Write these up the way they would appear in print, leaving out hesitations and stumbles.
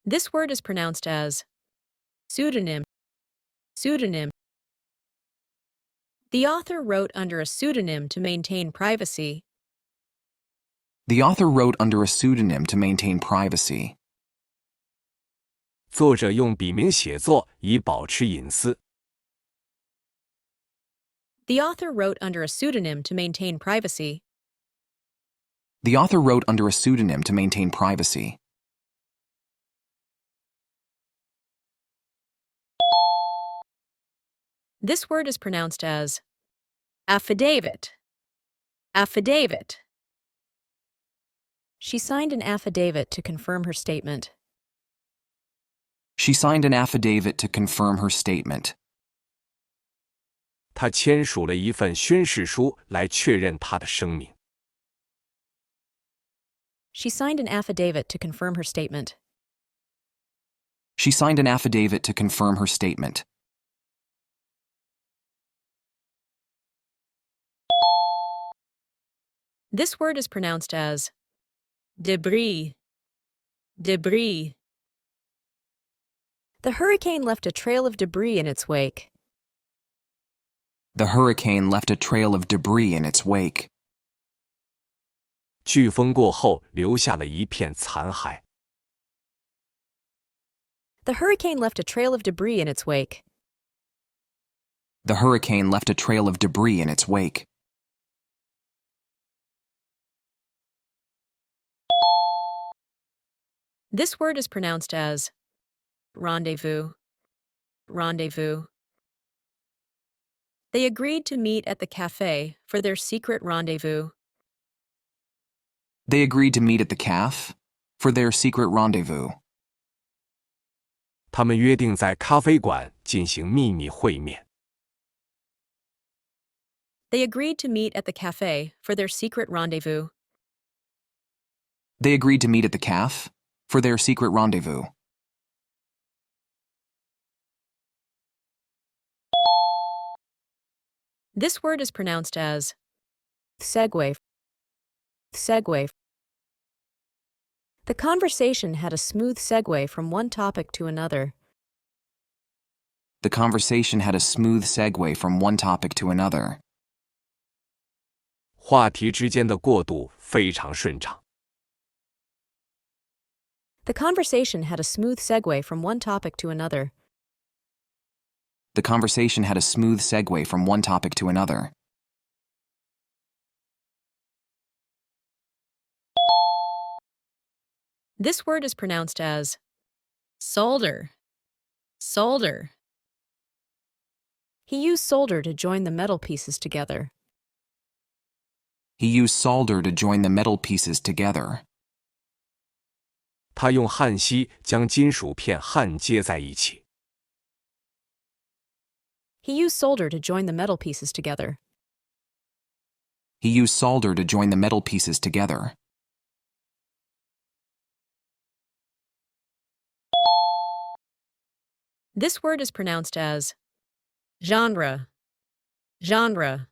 This word is pronounced as pseudonym. Pseudonym. The author wrote under a pseudonym to maintain privacy. The author wrote under a pseudonym to maintain privacy. 作者用笔名写作以保持隐私。The author wrote under a pseudonym to maintain privacy. The author wrote under a pseudonym to maintain privacy. This word is pronounced as affidavit. Affidavit. She signed an affidavit to confirm her statement. She signed an affidavit to confirm her statement. 她签署了一份宣誓书来确认她的声明。She signed an affidavit to confirm her statement. She signed an affidavit to confirm her statement. This word is pronounced as debris. Debris. The hurricane left a trail of debris in its wake. The hurricane left a trail of debris in its wake. 飓风过后留下了一片残骸。The hurricane left a trail of debris in its wake. The hurricane left a trail of debris in its wake. This word is pronounced as rendezvous. Rendezvous. They agreed to meet at the cafe for their secret rendezvous. They agreed to meet at the cafe for their secret rendezvous. 他们约定在咖啡馆进行秘密会面。They agreed to meet at the cafe for their secret rendezvous. They agreed to meet at the cafe for their secret rendezvous. This word is pronounced as segue. Segue. The conversation had a smooth segue from one topic to another. The conversation had a smooth segue from one topic to another. 话题之间的过渡非常顺畅。The conversation had a smooth segue from one topic to another. The conversation had a smooth segue from one topic to another. This word is pronounced as solder. Solder. He used solder to join the metal pieces together. He used solder to join the metal pieces together. 他用焊锡将金属片焊接在一起。He used solder to join the metal pieces together. He used solder to join the metal pieces together. This word is pronounced as genre. Genre.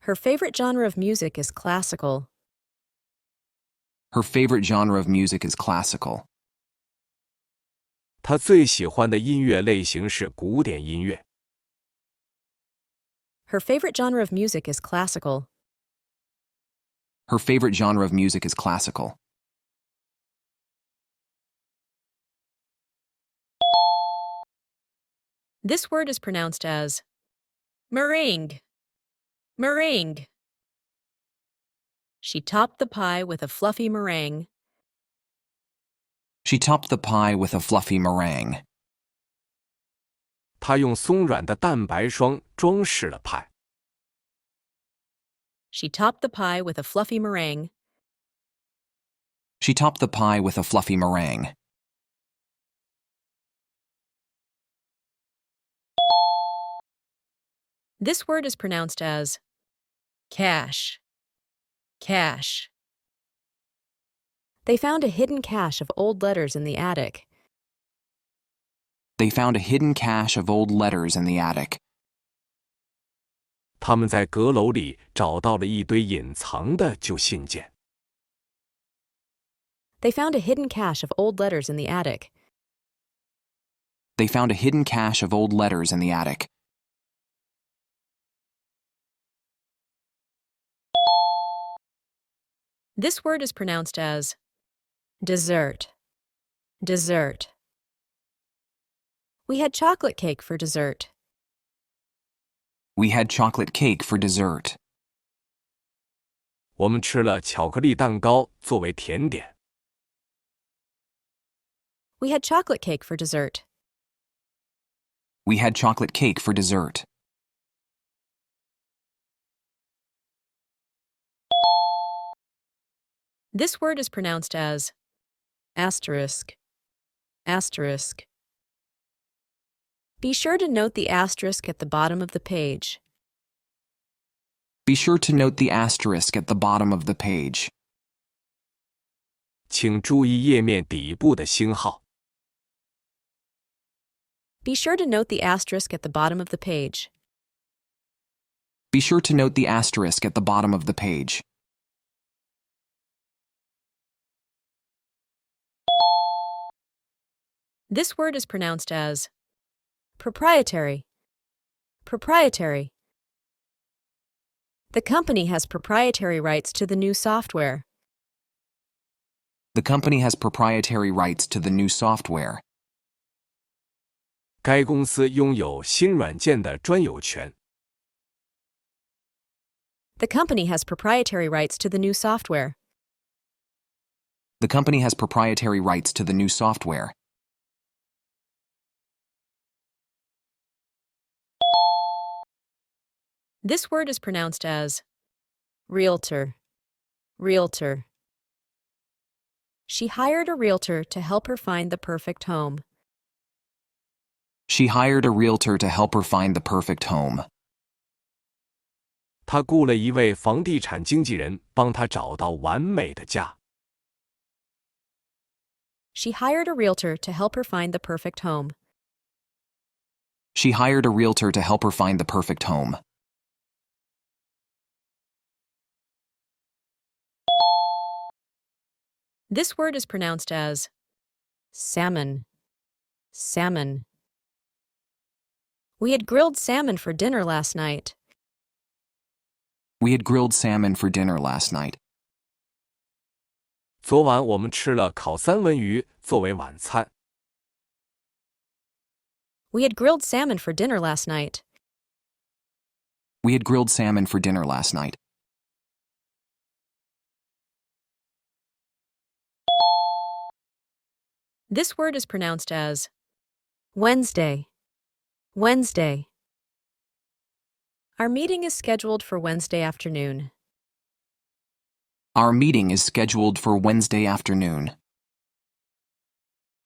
Her favorite genre of music is classical. Her favorite genre of music is classical. 他最喜欢的音乐类型是古典音乐。Her favorite genre of music is classical. Her favorite genre of music is classical. This word is pronounced as meringue. Meringue. She topped the pie with a fluffy meringue. She topped the pie with a fluffy meringue. 他用松软的蛋白霜装饰了派。She topped the pie with a fluffy meringue. She topped the pie with a fluffy meringue. This word is pronounced as cache. Cache. They found a hidden cache of old letters in the attic. They found a hidden cache of old letters in the attic. 他们在阁楼里找到了一堆隐藏的旧信件。They found a hidden cache of old letters in the attic. They found a hidden cache of old letters in the attic. This word is pronounced as dessert. Dessert. We had chocolate cake for dessert. We had chocolate cake for dessert. 我们吃了巧克力蛋糕作为甜点。We had chocolate cake for dessert. We had chocolate cake for dessert. This word is pronounced as asterisk. Asterisk. Be sure to note the asterisk at the bottom of the page. Be sure to note the asterisk at the bottom of the page. 请注意页面底部的星号。Be sure to note the asterisk at the bottom of the page. Be sure to note the asterisk at the bottom of the page. This word is pronounced as proprietary. Proprietary. The company has proprietary rights to the new software. The company has proprietary rights to the new software. 该公司拥有新软件的专有权。The company has proprietary rights to the new software. The company has proprietary rights to the new software. This word is pronounced as realtor. Realtor. She hired a realtor to help her find the perfect home. She hired a realtor to help her find the perfect home. 她雇了一位房地产经纪人帮她找到完美的家。She hired a realtor to help her find the perfect home. She hired a realtor to help her find the perfect home. This word is pronounced as salmon. Salmon. We had grilled salmon for dinner last night. We had grilled salmon for dinner last night. 昨晚我们吃了烤三文鱼作为晚餐。We had grilled salmon for dinner last night. We had grilled salmon for dinner last night. This word is pronounced as Wednesday. Wednesday. Our meeting is scheduled for Wednesday afternoon. Our meeting is scheduled for Wednesday afternoon.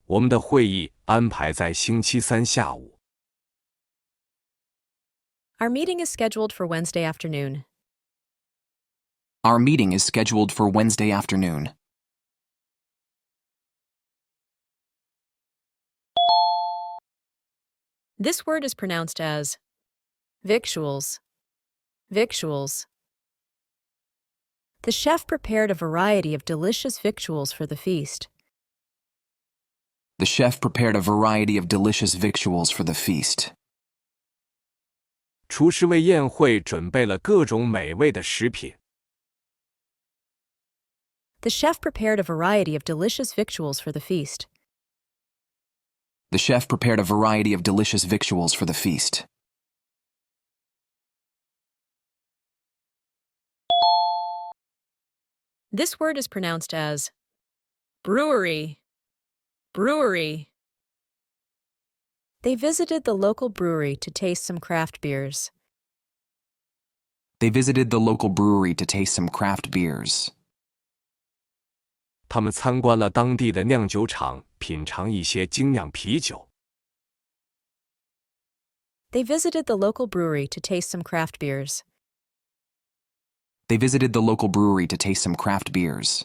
我们的会议安排在星期三下午。Our meeting is scheduled for Wednesday afternoon. Our meeting is scheduled for Wednesday afternoon. This word is pronounced as Victuals. Victuals. The chef prepared a variety of delicious victuals for the feast. The chef prepared a variety of delicious victuals for the feast. 厨师为宴会准备了各种美味的食品。The chef prepared a variety of delicious victuals for the feast. The chef prepared a variety of delicious victuals for the feast. This word is pronounced as brewery. Brewery. They visited the local brewery to taste some craft beers. They visited the local brewery to taste some craft beers. 他们参观了当地的酿酒厂，品尝一些精酿啤酒。They visited the local brewery to taste some craft beers. They visited the local brewery to taste some craft beers.